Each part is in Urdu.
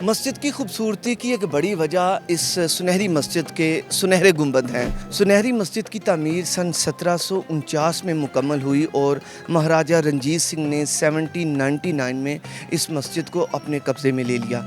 مسجد کی خوبصورتی کی ایک بڑی وجہ اس سنہری مسجد کے سنہرے گنبد ہیں۔ سنہری مسجد کی تعمیر سن 1749 میں مکمل ہوئی اور مہاراجہ رنجیت سنگھ نے 1799 میں اس مسجد کو اپنے قبضے میں لے لیا۔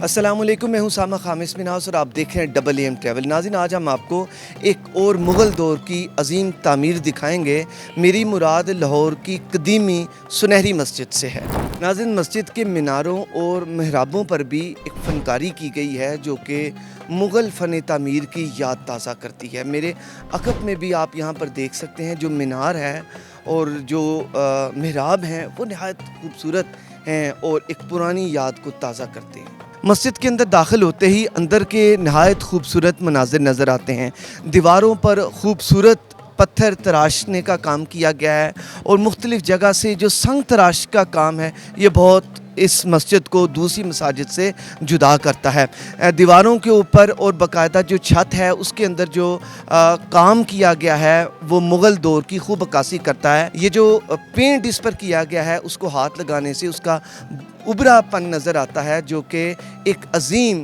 السلام علیکم، میں ہوں سامہ خامس مناس اور آپ دیکھ رہے ہیں ڈبل ایم ٹریول۔ ناظرین، آج ہم آپ کو ایک اور مغل دور کی عظیم تعمیر دکھائیں گے۔ میری مراد لاہور کی قدیمی سنہری مسجد سے ہے۔ ناظرین، مسجد کے میناروں اور محرابوں پر بھی ایک فنکاری کی گئی ہے جو کہ مغل فن تعمیر کی یاد تازہ کرتی ہے۔ میرے عقب میں بھی آپ یہاں پر دیکھ سکتے ہیں جو مینار ہے اور جو محراب ہیں وہ نہایت خوبصورت ہیں اور ایک پرانی یاد کو تازہ کرتے ہیں۔ مسجد کے اندر داخل ہوتے ہی اندر کے نہایت خوبصورت مناظر نظر آتے ہیں۔ دیواروں پر خوبصورت پتھر تراشنے کا کام کیا گیا ہے اور مختلف جگہ سے جو سنگ تراش کا کام ہے یہ بہت اس مسجد کو دوسری مساجد سے جدا کرتا ہے۔ دیواروں کے اوپر اور باقاعدہ جو چھت ہے اس کے اندر جو کام کیا گیا ہے وہ مغل دور کی خوب عکاسی کرتا ہے۔ یہ جو پینٹ اس پر کیا گیا ہے اس کو ہاتھ لگانے سے اس کا ابھرا پن نظر آتا ہے جو کہ ایک عظیم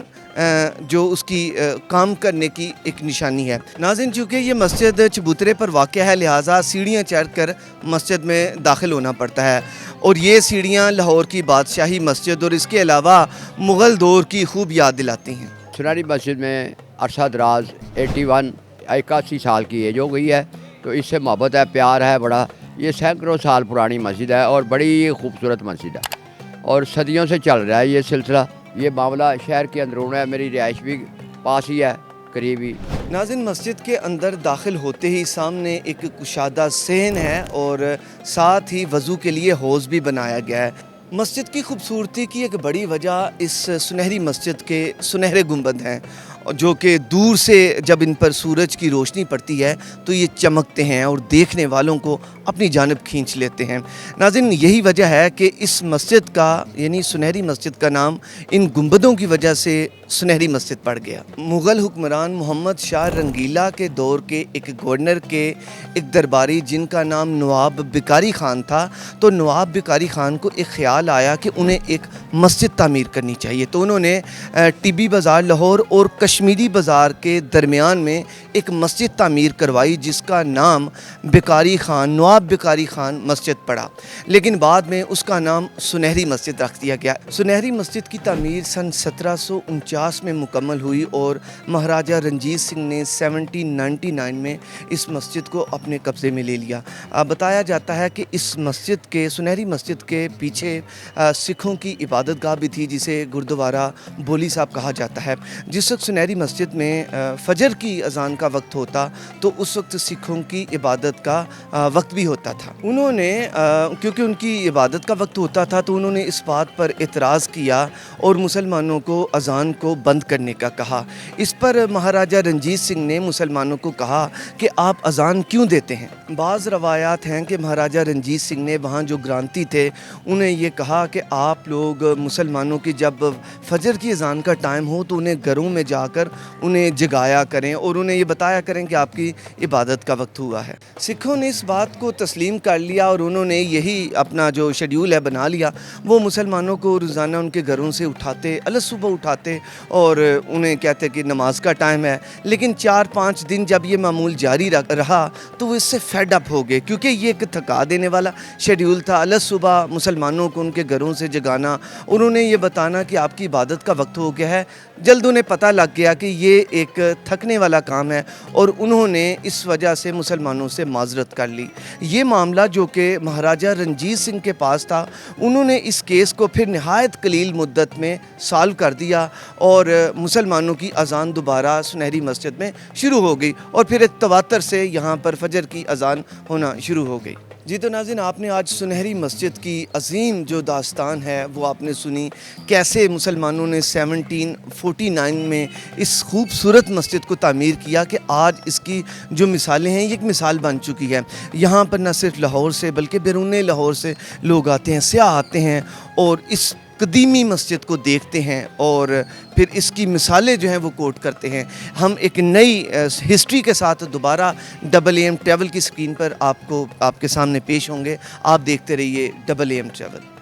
جو اس کی کام کرنے کی ایک نشانی ہے۔ ناظرین، چونکہ یہ مسجد چبوترے پر واقع ہے لہٰذا سیڑھیاں چڑھ کر مسجد میں داخل ہونا پڑتا ہے اور یہ سیڑھیاں لاہور کی بادشاہی مسجد اور اس کے علاوہ مغل دور کی خوب یاد دلاتی ہیں۔ سنہری مسجد میں عرصہ دراز 81 سال کی ایج ہو گئی ہے، تو اس سے محبت ہے، پیار ہے بڑا۔ یہ سینکڑوں سال پرانی مسجد ہے اور بڑی خوبصورت مسجد ہے اور صدیوں سے چل رہا ہے یہ سلسلہ۔ یہ معاملہ شہر کے اندرون ہے، میری رہائش بھی پاس ہی ہے، قریب ہی۔ ناظرین، مسجد کے اندر داخل ہوتے ہی سامنے ایک کشادہ صحن ہے اور ساتھ ہی وضو کے لیے حوض بھی بنایا گیا ہے۔ مسجد کی خوبصورتی کی ایک بڑی وجہ اس سنہری مسجد کے سنہرے گنبد ہیں جو کہ دور سے جب ان پر سورج کی روشنی پڑتی ہے تو یہ چمکتے ہیں اور دیکھنے والوں کو اپنی جانب کھینچ لیتے ہیں۔ ناظرین، یہی وجہ ہے کہ اس مسجد کا یعنی سنہری مسجد کا نام ان گنبدوں کی وجہ سے سنہری مسجد پڑ گیا۔ مغل حکمران محمد شاہ رنگیلا کے دور کے ایک گورنر کے ایک درباری جن کا نام نواب بکاری خان تھا، تو نواب بکاری خان کو ایک خیال آیا کہ انہیں ایک مسجد تعمیر کرنی چاہیے، تو انہوں نے ٹی بازار لاہور اور کشمیری بازار کے درمیان میں ایک مسجد تعمیر کروائی جس کا نام بکاری خان، نواب بکاری خان مسجد پڑا، لیکن بعد میں اس کا نام سنہری مسجد رکھ دیا گیا۔ سنہری مسجد کی تعمیر سن 1749 میں مکمل ہوئی اور مہاراجہ رنجیت سنگھ نے 1799 میں اس مسجد کو اپنے قبضے میں لے لیا۔ بتایا جاتا ہے کہ اس مسجد کے سنہری مسجد کے پیچھے سکھوں کی عبادت گاہ بھی تھی جسے گردوارہ بولی صاحب کہا جاتا ہے۔ جس وقت سنہری مسجد میں فجر کی اذان کا وقت ہوتا تو اس وقت سکھوں کی عبادت کا وقت بھی ہوتا تھا۔ انہوں نے کیونکہ ان کی عبادت کا وقت ہوتا تھا تو انہوں نے اس بات پر اعتراض کیا اور مسلمانوں کو اذان کو بند کرنے کا کہا۔ اس پر مہاراجہ رنجیت سنگھ نے مسلمانوں کو کہا کہ آپ اذان کیوں دیتے ہیں؟ بعض روایات ہیں کہ مہاراجہ رنجیت سنگھ نے وہاں جو گرانتی تھے انہیں یہ کہا کہ آپ لوگ مسلمانوں کی جب فجر کی اذان کا ٹائم ہو تو انہیں گھروں میں جا کر انہیں جگایا کریں اور انہیں یہ بتایا کریں کہ آپ کی عبادت کا وقت ہوا ہے۔ سکھوں نے اس بات کو تسلیم کر لیا اور انہوں نے یہی اپنا جو شیڈیول ہے بنا لیا۔ وہ مسلمانوں کو روزانہ ان کے گھروں سے اٹھاتے، صبح اٹھاتے اور انہیں کہتے کہ نماز کا ٹائم ہے، لیکن 4-5 دن جب یہ معمول جاری رہا تو وہ اس سے فیڈ اپ ہو گئے کیونکہ یہ ایک تھکا دینے والا شیڈیول تھا۔ صبح مسلمانوں کو ان کے گھروں سے جگانا، انہوں نے یہ بتانا کہ آپ کی عبادت کا وقت ہو گیا ہے، جلد انہیں پتہ لگ گیا کہ یہ ایک تھکنے والا کام ہے اور انہوں نے اس وجہ سے مسلمانوں سے معذرت کر لی۔ یہ معاملہ جو کہ مہاراجہ رنجیت سنگھ کے پاس تھا، انہوں نے اس کیس کو پھر نہایت قلیل مدت میں سالو کر دیا اور مسلمانوں کی اذان دوبارہ سنہری مسجد میں شروع ہو گئی اور پھر ایک تواتر سے یہاں پر فجر کی اذان ہونا شروع ہو گئی۔ جی تو ناظرین، آپ نے آج سنہری مسجد کی عظیم جو داستان ہے وہ آپ نے سنی، کیسے مسلمانوں نے 1749 میں اس خوبصورت مسجد کو تعمیر کیا کہ آج اس کی جو مثالیں ہیں یہ ایک مثال بن چکی ہے۔ یہاں پر نہ صرف لاہور سے بلکہ بیرون لاہور سے لوگ آتے ہیں، سیاح آتے ہیں اور اس قدیمی مسجد کو دیکھتے ہیں اور پھر اس کی مثالیں جو ہیں وہ کوٹ کرتے ہیں. ہم ایک نئی ہسٹری کے ساتھ دوبارہ AAM ٹریول کی اسکرین پر آپ کے سامنے پیش ہوں گے. آپ دیکھتے رہیے AAM ٹریول.